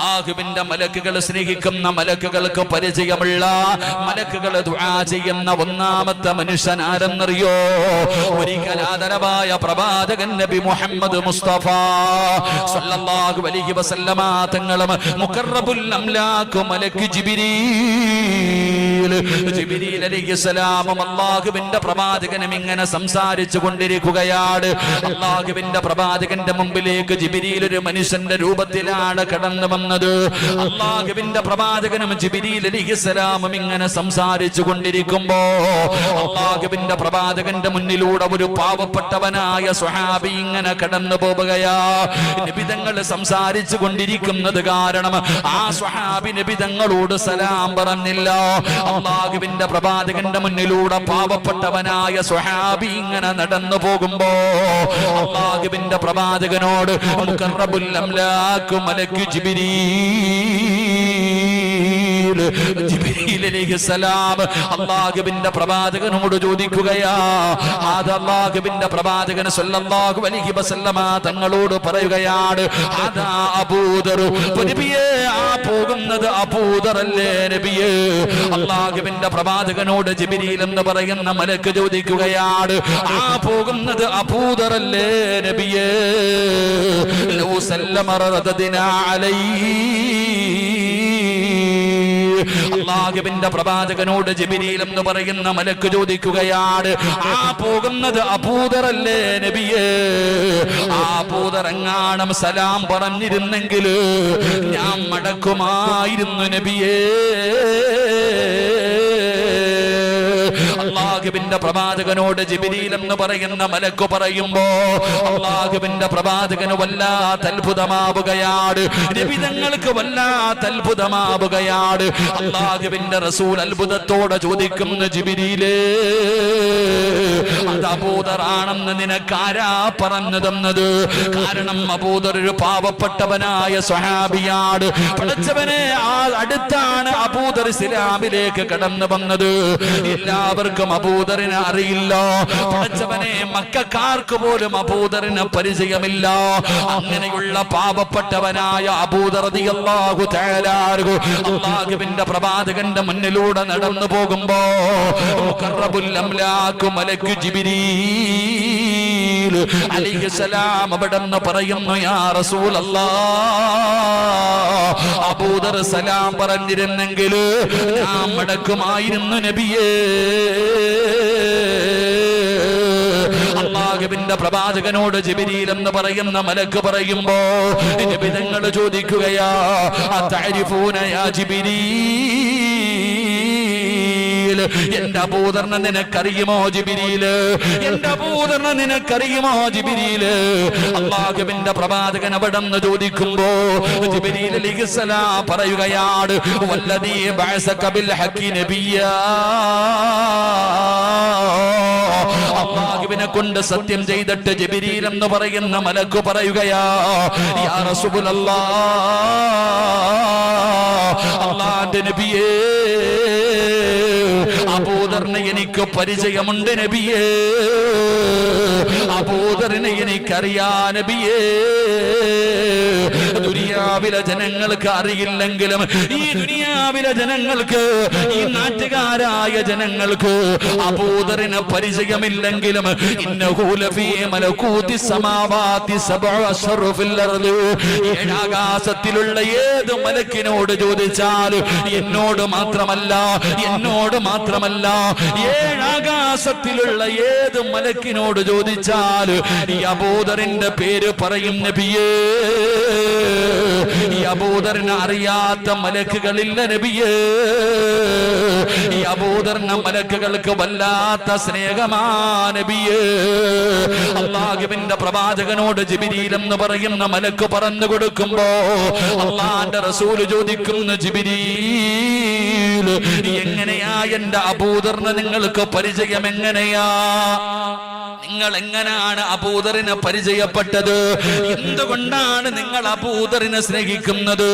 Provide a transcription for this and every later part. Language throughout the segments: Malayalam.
അല്ലാഹുവിന്റെ മലക്കുകൾ സ്നേഹിക്കുന്ന മലക്കുകൾക്ക് പരിചയമുള്ള മലക്കുകൾ ദുആ ചെയ്യുന്ന ഒന്നാമത്തെ മനുഷ്യൻ ആരെന്നറിയോ? ഒരിക്കൽ ആദരവായ പ്രവാചകൻ നബി മുഹമ്മദ് മുസ്തഫ സല്ലല്ലാഹു അലൈഹി വസല്ലമ തങ്ങളും മുഖറബുൽ അംലാക് മലക്ക് ജിബ്രീൽ അലൈഹിസ്സലാമും അല്ലാഹുവിന്റെ പ്രവാചകനും ഇങ്ങനെ സംസാരിച്ചു കൊണ്ടിരിക്കുകയാണ്. അല്ലാഹുവിന്റെ പ്രവാചകന്റെ മുമ്പിലേക്ക് ജിബ്രീൽ ഒരു മനുഷ്യന്റെ രൂപത്തിലാണ് കടന്നു വന്നത്. അല്ലാഹുവിന്റെ പ്രവാചകനും ജിബ്രീൽ അലൈഹിസ്സലാമും ഇങ്ങനെ സംസാരിച്ചു കൊണ്ടിരിക്കുമ്പോ അല്ലാഹുവിന്റെ പ്രവാചകന്റെ മുന്നിലൂടെ ഒരു പാവപ്പെട്ടവനായ സ്വഹാബി ഇങ്ങനെ കടന്നു പോവുകയാ. നബി തങ്ങൾ സംസാരിച്ചു കൊണ്ടിരിക്കുന്നത് കാരണം ആ സ്വഹാബി നബി തങ്ങളോട് സലാം പറഞ്ഞില്ല. അല്ലാഹുവിന്റെ പ്രവാചകന്റെ മുന്നിലൂടെ പാവപ്പെട്ടവനായ സ്വഹാബി ഇങ്ങനെ നടന്നു പോകുമ്പോ അല്ലാഹുവിന്റെ പ്രവാചകനോട് മുഖറബുൽ അംലാക് മലക്ക് ജിബ്രീൽ അലൈഹിസ്സലാം അല്ലാഹുവിന്റെ പ്രവാചകനോട് ചോദിക്കുകയാ. അത് അല്ലാഹുവിന്റെ പ്രവാചകൻ സല്ലല്ലാഹു അലൈഹി വസല്ലമ തങ്ങളോട് പറയുകയാണ്, അതാ അബൂദർ. നബിയേ, ആ പോകുന്നത് അബൂദർ അല്ലേ നബിയേ? അല്ലാഹുവിന്റെ പ്രവാചകനോട് ജിബ്രീൽ എന്ന് പറയുന്ന മലക്ക് ചോദിക്കുകയാണ്, ആ പോകുന്നത് അബൂദർ അല്ലേ നബിയേ? ലൗ സല്ലമ റദദിനാ അലൈഹി. അല്ലാഹുവിന്റെ പ്രവാചകനോട് ജിബ്രീൽ എന്ന് പറയുന്ന മലക്ക് ചോദിക്കുകയാണ്, ആ പോകുന്നത് അബൂദർ അല്ലേ നബിയേ? ആ അബൂദർ എങ്ങാനും സലാം പറഞ്ഞിരുന്നെങ്കിൽ ഞാൻ മടക്കുമായിരുന്നു നബിയേ. അല്ലാഹുവിന്റെ പ്രവാചകനോട് ജിബ്രീൽ എന്ന് പറയുന്ന മലക്ക് പറയുമ്പോ അല്ലാഹുവിന്റെ പ്രവാചകന് വല്ലാത്ത അത്ഭുതമാവുകയാണ്. നബി തങ്ങൾക്ക് വല്ലാത്ത അത്ഭുതമാവുകയാണ്. അല്ലാഹുവിന്റെ റസൂൽ അത്ഭുതത്തോടെ ചോദിക്കുന്നു, ജിബ്രീലേ, അത് അബൂദറാണെന്ന് നിനക്കാരാ പറഞ്ഞു തന്നത്? കാരണം അബൂദർ ഒരു പാവപ്പെട്ടവനായ സ്വഹാബിയാണ്. പഠിച്ചവനെ, ആ അടുത്താണ് അബൂദർ ഇസ്ലാമിലേക്ക് കടന്നു വന്നത്. എല്ലാവർക്കും അബൂദറിനെ അറിയില്ല. പഠിച്ചവനെ, മക്കക്കാർക്ക് പോലും അബൂദറിന് പരിചയമില്ല. അങ്ങനെയുള്ള പാവപ്പെട്ടവനായ അബൂദർ റളിയല്ലാഹു തആല അല്ലാഹുവിന്റെ പ്രവാചകന്റെ മുന്നിലൂടെ നടന്നു പോകുമ്പോ മുഖറബുൽ അംലാക് മലക്ക് ജിബ്രീൽ അലൈഹിസ്സലാം അവിടെന്ന് പറയുന്നു, യാ റസൂലല്ലാഹ്, അബൂദർ സലാം പറഞ്ഞിരുന്നെങ്കിൽ ഞാൻ മടക്കുമായിരുന്നു നബിയേ. അല്ലാഹുവിന്റെ പ്രവാചകനോട് ജിബ്രീൽ എന്ന് പറയുന്ന മലക്ക് പറയുമ്പോ നബി തങ്ങൾ ചോദിക്കുകയാ, അതഅരിഫൂന യാ ജിബ്രീൽ, എന്റെ അബൂദറിനെ നിനക്കറിയുമോ ജിബ്രീല്? എന്റെ അബൂദറിനെ നിനക്കറിയുമോ ജിബ്രീല്? അല്ലാഹുവിന്റെ പ്രവാചകൻ അവിടെന്ന് ചോദിക്കുമ്പോ ജിബ്രീൽ അലൈഹിസ്സലാം പറയുകയാണ്, വല്ലദീ ബഅസക ബിൽ ഹഖി നബിയ്യാ, അല്ലാഹുവിനെ കൊണ്ട് സത്യം ചെയ്തിട്ട് ജിബ്രീൽ എന്ന് പറയുന്ന മലക്ക് പറയുകയാ, യാ റസൂലല്ലാഹ്, അല്ലാഹുവിന്റെ നബിയേ, അബൂദറിനെ എനിക്ക് പരിചയമുണ്ട് നബിയേ, അബൂദറിനെ എനിക്കറിയാ നബിയേ. ദുനിയാവിലെ ജനങ്ങൾക്ക് അറിയില്ലെങ്കിലും ഈ ദുനിയാവിലെ ജനങ്ങൾക്ക്, ഈ നാട്ടുകാരായ ജനങ്ങൾക്ക് അബൂദറിന് പരിചയമില്ലെങ്കിലും ഇന്നഹു ലഫീ മലകൂതി സമാവാതി സബ്അ അശ്റു ഫിൽ അർള്, ഏഴാകാശത്തിലുള്ള ഏത് മലക്കിനോട് ചോദിച്ചാൽ എന്നോട് മാത്രമല്ല ഏഴാകാശത്തിലുള്ള ഏത് മലക്കിനോട് ചോദിച്ചാൽ ഈ അബൂദറിന്റെ പേര് പറയും നബിയേ. ഈ അബൂദറിനെ അറിയാത്ത മലക്കുകളില്ല നബിയേ. ഈ അബൂദറിന്റെ മലക്കുകൾക്ക് വല്ലാത്ത സ്നേഹമാ നബിയേ. അല്ലാഹുവിന്റെ പ്രവാചകനോട് ജിബ്രീൽ എന്ന് പറയുന്ന മലക്ക് പറഞ്ഞു കൊടുക്കുമ്പോ അല്ലാഹുവിന്റെ റസൂൽ ചോദിക്കുന്നു, ജിബ്രീൽ, എങ്ങനെയാ എന്റെ അബൂദറിനെ നിങ്ങൾക്ക് പരിചയം? എങ്ങനെയാ? നിങ്ങൾ എങ്ങനെയാണ് അബൂദറിനെ പരിചയപ്പെട്ടത്? എന്തുകൊണ്ടാണ് നിങ്ങൾ അബൂദറിനെ സ്നേഹിക്കുന്നത്?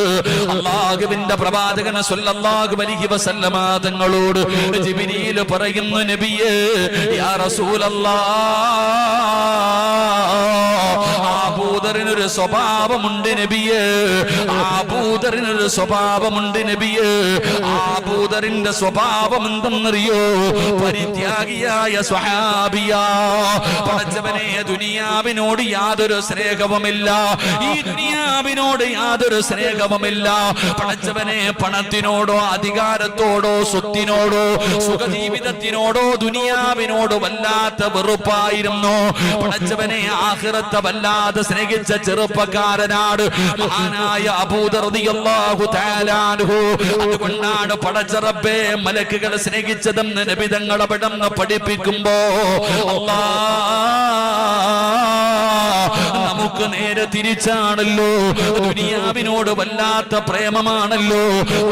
അല്ലാഹുവിന്റെ പ്രവാചകൻ സല്ലല്ലാഹു അലൈഹി വസല്ലമ തങ്ങളോട് ജിബ്രീൽ പറയുന്നു, നബിയേ, യാ റസൂലല്ലാഹ്, അബൂദറിനൊരു സ്വഭാവമുണ്ട് നബിയേ, അബൂദറിനൊരു സ്വഭാവമുണ്ട് നബിയേ. അബൂദറിന്റെ സ്വഭാവം എന്തെന്നറിയോ? പരിത്യാഗിയായ സ്വഹാബിയാ. പടച്ചവനെ, ദുനിയാവിനോട് യാതൊരു സ്നേഹവുമില്ല, ഈ ദുനിയാവിനോട് യാതൊരു സ്നേഹവുമില്ല. പടച്ചവനെ, പണത്തിനോടോ അധികാരത്തോടോ സ്വത്തിനോടോ സുഖജീവിതത്തിനോടോ ദുനിയാവിനോട് വല്ലാത്ത വെറുപ്പായിരുന്നു. പടച്ചവനെ, ആഖിറത്തെ വല്ലാതെ സ്നേഹിച്ച ചെറുപ്പക്കാരനാണ് മഹാനായ അബൂദർ റളിയല്ലാഹു തആല അൻഹു. അതുകൊണ്ടാണ് പടച്ച റബ്ബേ മലക്കുകൾ സ്നേഹിച്ചതെന്ന് നബി തങ്ങൾ അവിടുന്ന് പഠിപ്പിക്കുമ്പോ നമുക്ക് നേരെ തിരിച്ചാണല്ലോ. ദുനിയാവിനോട് വല്ലാത്ത പ്രേമമാണല്ലോ.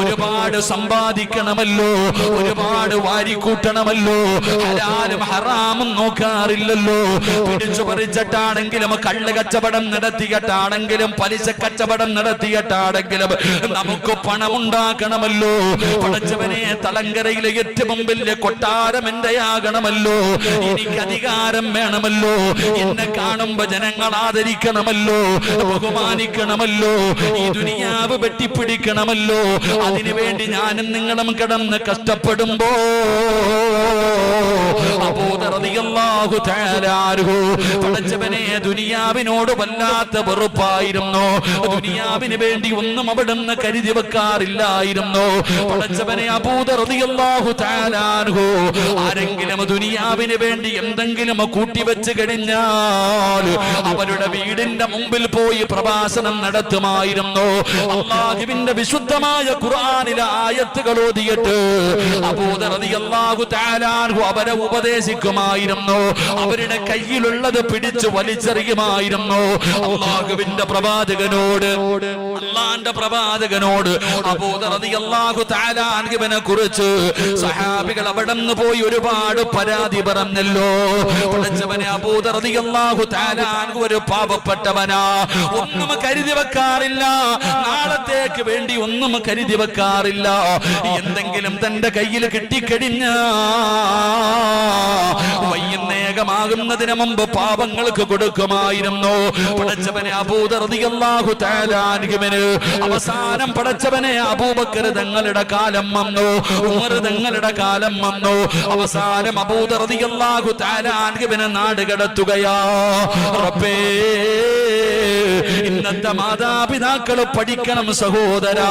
ഒരുപാട് സമ്പാദിക്കണമല്ലോ, ഒരുപാട് വാരിക്കൂട്ടണമല്ലോ, ഹലാലും ഹറാമും നോക്കാറില്ലല്ലോ. പിടിച്ചു പറിച്ചിട്ടാണെങ്കിലും, കള്ള് കച്ചവടം നടത്തിയിട്ടാണെങ്കിലും, പലിശ കച്ചവടം നടത്തിയിട്ടാണെങ്കിലും നമുക്ക് പണമുണ്ടാക്കണമല്ലോ. പടച്ചവനെ, തലങ്കരയിലെ ഏറ്റവും വലിയ കൊട്ടാരം എന്റെയാകണമല്ലോ. എനിക്ക് അധികാരം വേണമല്ലോ. എന്നെ കാണുമ്പോ ജനങ്ങൾ ആദരിക്കണമല്ലോ, ബഹുമാനിക്കണമല്ലോ. ഈ ദുനിയാവ് വെട്ടിപ്പിടിക്കണമല്ലോ. അതിനുവേണ്ടി ഞാനും നിങ്ങളും കിടന്ന് കഷ്ടപ്പെടുമ്പോ അബൂദർ റളിയല്ലാഹു തആല അൻഹു പടച്ചവനെ ദുനിയാവിനോട് വല്ലാത്ത വെറുപ്പായിരുന്നു. ദുനിയാവിന് വേണ്ടി ഒന്നും അവിടുന്ന് കരുതി വെക്കാറില്ലായിരുന്നു. പടച്ചവനെ, അബൂദർ റളിയല്ലാഹു തആല അൻഹു ആരെങ്കിലും ദുനിയാവിന് വേണ്ടി എന്തെങ്കിലും കൂട്ടിവെച്ച് കഴിഞ്ഞാൽ അവരുടെ വീടിന്റെ മുമ്പിൽ പോയി പ്രഭാഷണം നടത്തുമായിരുന്നു. അല്ലാഹുവിന്റെ വിശുദ്ധമായ ഖുർആനിലെ ആയത്തുകൾ ഓതിയിട്ട് അബൂദർ റളിയല്ലാഹു തആല അൻഹു അവരെ ഉപദേശിക്കുമായിരുന്നു. അവരുടെ കയ്യിലുള്ളത് പിടിച്ചു വലിച്ചെറിയുമായിരുന്നു. അല്ലാഹുവിന്റെ പ്രവാചകനോട്, അല്ലാഹുവിന്റെ പ്രവാചകനോട് അബൂദർ റളിയല്ലാഹു തആല അൻഹുവിനെ കുറിച്ച് സഹാബികൾ അവിടുന്ന് പോയി ഒരുപാട് പരാതി പറഞ്ഞല്ലോ. പടച്ചവനെ, അബൂദർ റളിയല്ലാഹു തആല അൻഹു ഒരു പാവപ്പെട്ടവനാ, ഒന്നും കരുതി വെക്കാറില്ല, നാളത്തേക്ക് വേണ്ടി ഒന്നും കരുതി വെക്കാറില്ല. എന്തെങ്കിലും തന്റെ കയ്യിൽ കിട്ടിക്കഴിഞ്ഞ വൈകുന്നേരമാകുന്നതിന് മുമ്പ് പാവങ്ങൾക്ക് കൊടുക്കുമായിരുന്നു. പടച്ചവനെ, അബൂദർ റളിയല്ലാഹു തആല അൻഹുവിന് അവസാനം പടച്ചവനെ അബൂബക്കർ തങ്ങളുടെ കാലം വന്നു, ഉമർ തങ്ങളുടെ കാലം വന്നു. അവസാനം അബൂദർ റളിയല്ലാഹു തആല അൻഹുവിനെ നാട് കടത്തുകയാ. റബ്ബേ, ഇന്നത്തെ മാതാപിതാക്കൾ പഠിക്കണം സഹോദരാ.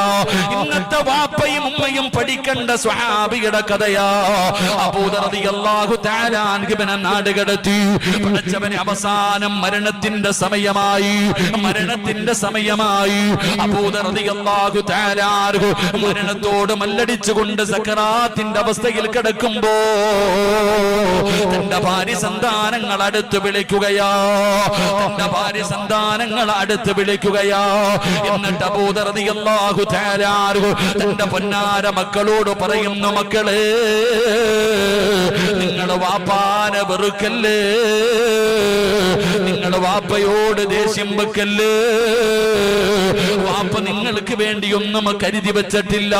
ഇന്നത്തെ വാപ്പയും ഉമ്മയും പഠിക്കേണ്ട സ്വഹാബിയുടെ കഥയാ. അബൂദർ റളിയല്ലാഹു തആല അൻഹുവിനെ നാട് കടത്തി. പടച്ചവനെ, അവസാനം മരണത്തിന്റെ സമയമായി, മരണത്തിന്റെ സമയമായി. അബൂദർ റളിയല്ലാഹു തആല അൻഹു മരണത്തോട് മല്ലടിച്ചുകൊണ്ട് സക്കറാത്തിന്റെ അവസ്ഥയിൽ കിടക്കുമ്പോ തന്റെ ഭാര്യ സന്താനങ്ങൾ അടുത്ത് വിളിക്കുകയാ, തന്റെ ഭാര്യ സന്താനങ്ങൾ അടുത്ത് വിളിക്കുകയാ. എന്നിട്ട് അബൂദർ റളിയല്ലാഹു തആല അൻഹു തന്റെ പൊന്നാര മക്കളോട് പറയുന്നു, മക്കളെ, നിങ്ങൾ വാപ്പാനെ വെറുക്കല്ലേ, നിങ്ങൾ വാപ്പയോട് ദേഷ്യം വെക്കല്ലേ. വാപ്പ നിങ്ങൾക്ക് വേണ്ടി ഒന്നും കരുതി വെച്ചിട്ടില്ല.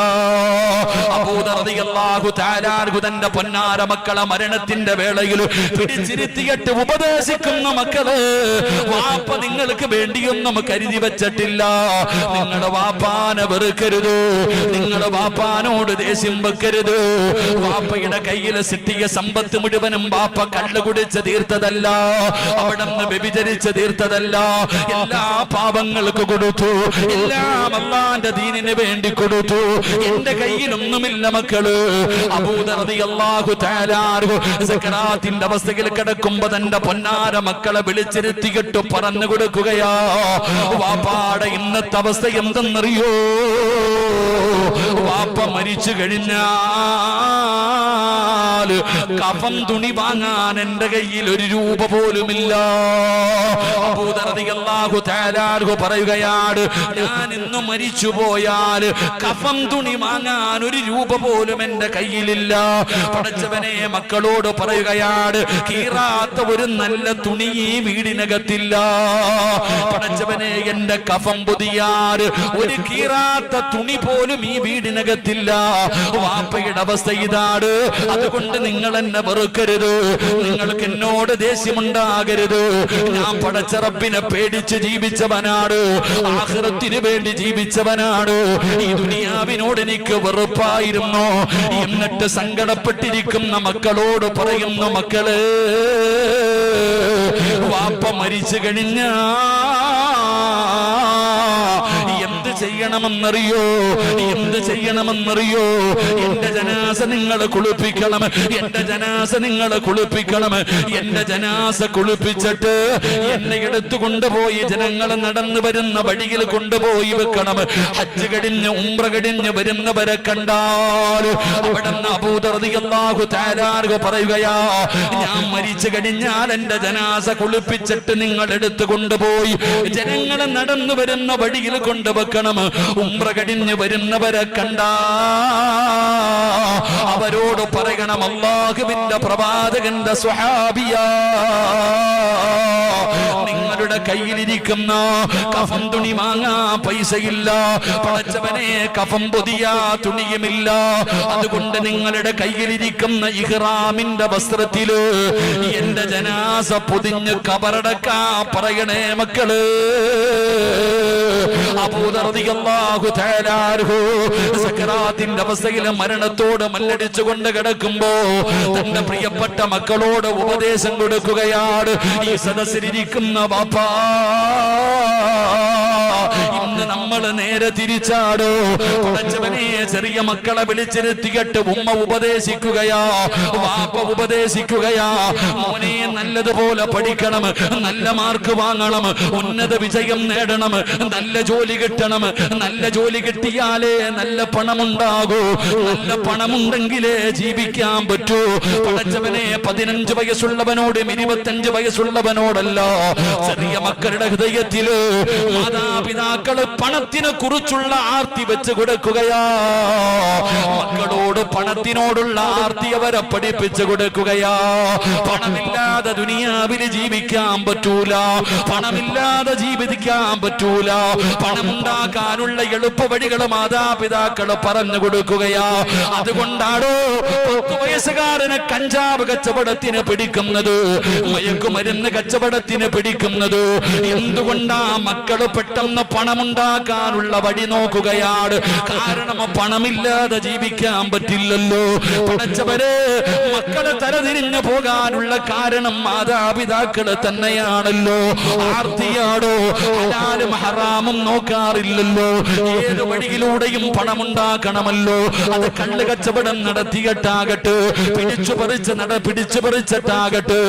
അബൂദർ റളിയല്ലാഹു തആല അൻഹു തന്റെ പൊന്നാര മക്കളെ മരണത്തിന്റെ വേളയിൽ പിടിച്ചിരുത്തിയിട്ട് ഉപദേശിക്കുന്ന, മക്കള്, വാപ്പ നിങ്ങൾക്ക് വേണ്ടിയൊന്നും കരുതി വെച്ചിട്ടില്ല. നിങ്ങളുടെ വാപ്പാനെ വെറുക്കരുത്, നിങ്ങളുടെ വാപ്പാനോട് ദേഷ്യം വെക്കരുത്. വാപ്പയുടെ കയ്യിൽ സിട്ടിയ സമ്പത്ത് മുഴുവനും വാപ്പ കള്ളു കുടിച്ച് തീർത്തതല്ല, അവിടുന്ന് വ്യഭിചരിച്ച് തീർത്തതല്ല. എല്ലാ പാപങ്ങൾക്ക് കൊടുത്തു, എല്ലാം അല്ലാഹുവിന്റെ ദീനിന് വേണ്ടി കൊടുത്തു. എന്റെ കയ്യിലൊന്നുമില്ല മക്കള്. അബൂദർ റളിയല്ലാഹു തആല അൻഹു സക്കറാത്തിന്റെ അവസ്ഥയിൽ കിടക്കുമ്പോ തന്റെ പൊന്നാര മക്കളെ വിളിച്ചിരുത്തിയിട്ട് പറഞ്ഞു കൊടുക്കുകയാ, വാപ്പാടെ ഇന്നത്തെ അവസ്ഥ എന്തെന്നറിയോ? വാപ്പ മരിച്ചു കഴിഞ്ഞാൽ കഫൻ തുണി വാങ്ങാൻ എന്റെ കയ്യിൽ ഒരു രൂപ പോലുമില്ല. അബൂദർ റളിയല്ലാഹു തആല അൻഹു പറയുകയാണ്, ഞാൻ ഇന്ന് മരിച്ചു പോയാൽ കഫൻ തുണി വാങ്ങാൻ ഒരു രൂപ പോലും എന്റെ കയ്യിലില്ല. പടച്ചവനെ, മക്കളോട് പറയുകയാണ്, കീറാത്ത ഒരു നല്ല തുണി ഈ വീടിനകത്തില്ല. പടച്ചവനെ, എന്റെ കഫം പൊതിയാൻ ഒരു കീറാത്ത തുണി പോലും ഈ വീടിനകത്തില്ല. വാപ്പയുടെ അവസ്ഥ ഇതാണ്. അതുകൊണ്ട് നിങ്ങൾ എന്നെ വെറുക്കരുത്, നിങ്ങൾക്ക് എന്നോട് ദേഷ്യമുണ്ടാകരുത്. ഞാൻ പടച്ച റബ്ബിനെ പേടിച്ച് ജീവിച്ചവനാണ്, ആഖിറത്തിന് വേണ്ടി ജീവിച്ചവനാണ്. ഈ ദുനിയാവിനോട് എനിക്ക് വെറുപ്പായിരുന്നു. എന്നിട്ട് സങ്കടപ്പെട്ടിരിക്കുന്ന മക്കളോട് പറയുന്നു, മക്കളെ വാപ്പ മരിച്ചു കഴിഞ്ഞാ എന്ത് ചെയ്യണമെന്നറിയോ? എന്ത് ചെയ്യണമെന്നറിയോ? എന്റെ ജനാസ നിങ്ങൾ കുളിപ്പിക്കണം, എന്റെ ജനാസ നിങ്ങൾ കുളിപ്പിക്കണം. എന്റെ ജനാസ കുളിപ്പിച്ചിട്ട് എന്നെ എടുത്തു കൊണ്ടുപോയി ജനങ്ങൾ നടന്നു വരുന്ന വഴിയിൽ കൊണ്ടുപോയി വെക്കണം. ഹജ്ജ് കഴിഞ്ഞ് ഉംറ കഴിഞ്ഞ് വരുന്നവരെ കണ്ടാൽ അവിടുന്ന് അബൂ ദർ റളിയല്ലാഹു തആല പറയുകയാ, ഞാൻ മരിച്ചു കഴിഞ്ഞാൽ എന്റെ ജനാസ കുളിപ്പിച്ചിട്ട് നിങ്ങൾ എടുത്തു കൊണ്ടുപോയി ജനങ്ങൾ നടന്നു വരുന്ന വഴിയിൽ കൊണ്ടുവെക്കണം. ഉംറ കഴിഞ്ഞ് വരുന്നവരെ കണ്ടാ അവരോട് പറയണം, അല്ലാഹുവിന്റെ പ്രവാചകന്റെ സ്വഹാബിയാ, നിങ്ങളുടെ കയ്യിലിരിക്കുന്ന കഫൻ തുണി വാങ്ങാ പൈസയില്ല, പടച്ചവനെ കഫൻ പൊതിയാ തുണിയുമില്ല. അതുകൊണ്ട് നിങ്ങളുടെ കയ്യിലിരിക്കുന്ന ഇഹ്റാമിന്റെ വസ്ത്രത്തില് എന്റെ ജനാസ പൊതിഞ്ഞ് കബറടക്കാ പറയണേ മക്കള്. അബൂ ദർ റളിയല്ലാഹു തആല അൻഹു സക്കറാത്തിന്റെ അവസ്ഥയിൽ മരണത്തോട് മല്ലടിച്ചുകൊണ്ട് കിടക്കുമ്പോ തന്റെ പ്രിയപ്പെട്ട മക്കളോട് ഉപദേശം കൊടുക്കുകയാണ്. ഈ സദസ്സിലിരിക്കുന്ന ബാപ്പാ, ഇന്ന് നമ്മൾ നേരെ തിരിച്ചാടോ. പടച്ചവനെ ചെറിയ മക്കളെ വിളിച്ചിരുത്തിയിട്ട് ഉമ്മ ഉപദേശിക്കുകയാ, വാപ്പ ഉപദേശിക്കുകയാ, മോനെ നല്ലതുപോലെ പഠിക്കണം, നല്ല മാർക്ക് വാങ്ങണം, ഉന്നത വിജയം നേടണം, നല്ല ജോലി കിട്ടണം. നല്ല ജോലി കിട്ടിയാലേ നല്ല പണമുണ്ടാകൂ, നല്ല പണമുണ്ടെങ്കിലേ ജീവിക്കാൻ പറ്റൂ. പടച്ചവനെ 15 വയസ്സുള്ളവനോടും 25 വയസ്സുള്ളവനോടല്ല, ചെറിയ മക്കളുടെ ഹൃദയത്തില് മാതാപിതാക്കള് പണത്തിനെ കുറിച്ചുള്ള ആർത്തി വെച്ച് കൊടുക്കുകയാ. മക്കളോട് പണത്തിനോടുള്ള ആർത്തി അവരെ പഠിപ്പിച്ചു കൊടുക്കുകയാ. പണമില്ലാതെ ദുനിയാവിൽ ജീവിക്കാൻ പറ്റൂല, പണമില്ലാതെ ജീവിക്കാൻ പറ്റൂല. പണമുണ്ടാക്കാനുള്ള എളുപ്പ വഴികൾ മാതാപിതാക്കൾ പറഞ്ഞു കൊടുക്കുകയാ. അതുകൊണ്ടാണോ 10 വയസ്സുകാരന് കഞ്ചാവ് കച്ചവടത്തിന് പിടിക്കുന്നത്, മയക്കുമരുന്ന് കച്ചവടത്തിന് പിടിക്കുന്നത്? എന്തുകൊണ്ടാ? മക്കള് പെട്ടെന്ന് പണമുണ്ടാക്കാനുള്ള വഴി നോക്കുകയാണ്. കാരണം പണമില്ലാതെ ജീവിക്കാൻ പറ്റില്ലല്ലോ. പടച്ചവരെ, മക്കളെ തലതിരിഞ്ഞു പോകാനുള്ള കാരണം മാതാപിതാക്കള് തന്നെയാണല്ലോ. ആർത്തിയാടോ, ഹലാലും ഹറാമും നോക്കാറില്ലല്ലോ. ഏത് വഴിയിലൂടെയും പണമുണ്ടാക്കണമല്ലോ. അത് കള്ള് കച്ചവടം നടത്തിയിട്ടാകട്ടെ, പിടിച്ചു പറിച്ചിട്ടാകട്ടെ,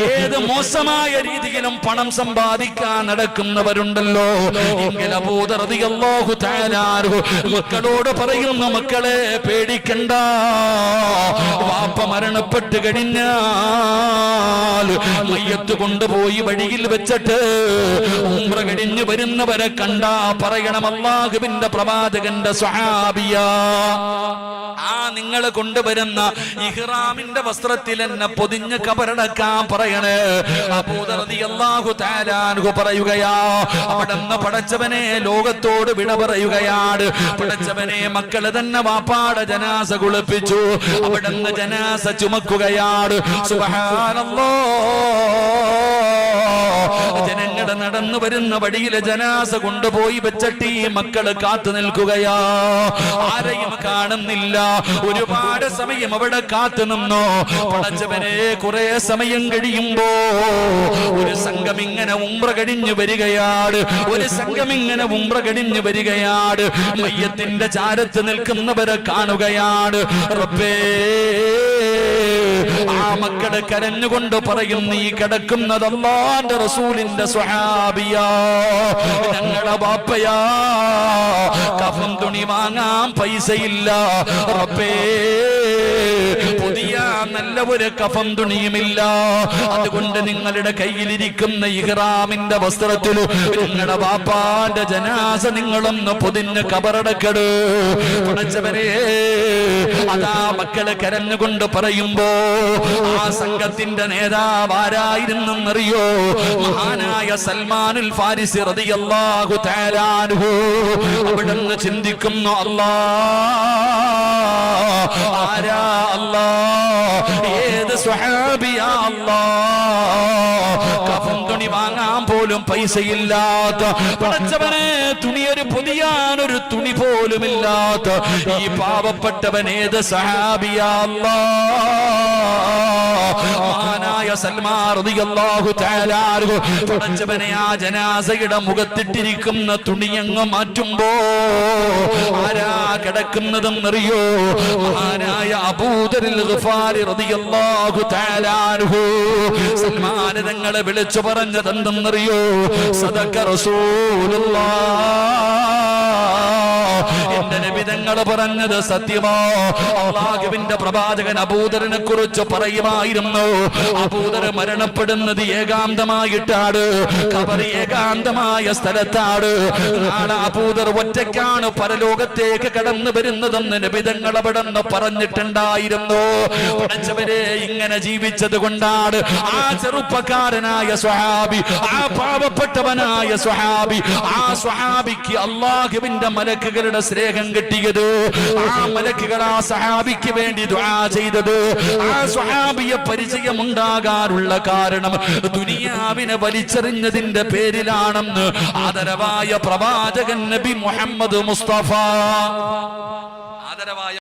ഏത് മോശമായ രീതിയിലും പണം സമ്പാദിക്കാൻ നടക്കുന്നവരുണ്ടല്ലോ. എങ്കിൽ അബൂ ദർ റളിയല്ലാഹു തആല മക്കളോട് പറയുന്നു, മക്കളെ പേടിക്കണ്ട, വാപ്പ മരണപ്പെട്ട് കഴിഞ്ഞാൽ മയ്യത്ത് കൊണ്ടുപോയി വഴിയിൽ വെച്ചിട്ട് ഉംറ കഴിഞ്ഞ് വരുന്നവരെ കണ്ടാ പറയണം, അല്ലാഹുവിന്റെ പ്രവാചകന്റെ സ്വഹാബിയാ, ആ നിങ്ങൾ കൊണ്ടുവരുന്ന ഇഹ്റാമിന്റെ വസ്ത്രത്തിൽ എന്നെ പൊതിഞ്ഞ് കബറടക്കാൻ പറയണേ. അബൂ ദർ റളിയല്ലാഹു തആല അൻഹു പറയുകയാ, അവിടുന്ന് പടച്ചവനെ ലോകത്തോട് വിട പറയുകയാണ്. പടച്ചവനെ, മക്കള് തന്നെ വാപ്പാടെ ജനാസ കുളിപ്പിച്ചു, അവിടുന്ന് ജനാസ ചുമക്കുകയാണ്. സുബ്ഹാനല്ലാഹ്, ജനങ്ങളുടെ നടന്നു വരുന്ന വഴിയിലെ ജനാസ കൊണ്ടുപോയി വെച്ചിട്ട് മക്കള് കാത്തു നിൽക്കുകയാ. ആരെയും കാണുന്നില്ല. ഒരുപാട് സമയം അവിടെ കാത്തു നിന്നോ. പടച്ചവനെ, കുറെ സമയം കഴിയുമ്പോ ഒരു സംഘം ഇങ്ങനെ ഉംറ കഴിഞ്ഞു വരികയാണ്. ഒരു സംഘം ഇങ്ങനെ ഉംറ കഴിഞ്ഞു വരികയാണ്. മയ്യത്തിന്റെ ചാരത്ത് നിൽക്കുന്നവരെ കാണുകയാണ്. റബ്ബേ, ആ മക്കള് കരഞ്ഞുകൊണ്ട് പറയും, നീ കിടക്കുന്നത് അല്ലാഹുവിന്റെ റസൂലിന്റെ സ്വഹാബിയാ, ഞങ്ങളുടെ ബാപ്പയാ, കഫൻ തുണി വാങ്ങാൻ പൈസയില്ല റബ്ബേ, പുതിയ നല്ല ഒരു കഫൻ തുണിയുമില്ല. അതുകൊണ്ട് നിങ്ങളുടെ കയ്യിലിരിക്കുന്ന ഇഹ്റാമിന്റെ വസ്ത്രത്തിൽ നിങ്ങളുടെ ബാപ്പാന്റെ ജനാസ നിങ്ങളൊന്ന് പൊതിഞ്ഞ് കബറടക്കട്. പടച്ചവരെ, അതാ മക്കള് കരഞ്ഞുകൊണ്ട് പറയുമ്പോ ആ സംഘത്തിന്റെ നേതാവ് ആരായിരുന്നെന്നറിയോ? മഹാനായ സൽമാനുൽ ഫാരിസി റളിയല്ലാഹു തആല അൻഹു. അവിടുന്ന് ചിന്തിക്കുന്നു, അല്ലാഹ്, ആരാ അല്ലാഹ് ഏത് സ്വഹാബിയാ അല്ലാഹ് കഫൻ തുണി വാങ്ങാൻ പോലും പൈസയില്ലാത്ത, പടച്ചവനെ തുണിയൊരു പൊതിയാനൊരു തുണി പോലും ഇല്ലാത്ത ഈ പാവപ്പെട്ടവൻ ഏത് സഹാബിയാ മഹാനായ സൽമാൻ റളിയല്ലാഹു തആല അൻഹു പടച്ചവനെ ആ ജനാസയുടെ മുഖത്തിട്ടിരിക്കുന്ന തുണിയങ്ങ് മാറ്റുമ്പോ ആരാ കിടക്കുന്നതെന്നറിയോ? മഹാനായ അബൂദറിൽ ഗിഫാരി റളിയല്ലാഹു തആല അൻഹു. സൽമാൻ തങ്ങളെ വിളിച്ചു പറഞ്ഞത് എന്തെന്നറിയോ? സദഖ റസൂലുള്ളാഹ്, എന്റെ നബി തങ്ങൾ പറഞ്ഞത് സത്യമോ? അല്ലാഹുവിന്റെ പ്രവാചകൻ അബൂദറിനെ കുറിച്ച് പറയുമായിരുന്നു, അബൂദർ മരണപ്പെടുന്നത് ഏകാന്തമായിട്ടാണ്, ഖബർ ഏകാന്തമായ സ്ഥലത്താണ്. നാളെ അബൂദർ ഒറ്റയ്ക്കാണ് പരലോകത്തേക്ക് കടന്നു വരുന്നതെന്ന് നബി തങ്ങൾ അവിടെ നിന്ന് പറഞ്ഞിട്ടുണ്ടായിരുന്നു. പഠിച്ചവരെ ഇങ്ങനെ ജീവിച്ചത് കൊണ്ടാണ് ആ ചെറുപ്പക്കാരനായ സ്വഹാബി, ആ പാവപ്പെട്ടവനായ സ്വഹാബി, ആ സ്വഹാബിക്ക് അല്ലാഹുവിന്റെ മലക്കുകളുടെ സ്നേഹം കിട്ടിയത്. ആ മലക്കുകൾ ആ സ്വഹാബിക്ക് വേണ്ടി ദുആ ചെയ്തത്. ആ സ്വഹാബിയെ പരിചയമുണ്ടാകാനുള്ള കാരണം ദുനിയാവിനെ വലിച്ചെറിഞ്ഞതിന്റെ പേരിലാണെന്ന് ആദരവായ പ്രവാചകൻ നബി മുഹമ്മദ് മുസ്തഫ, ആദരവായ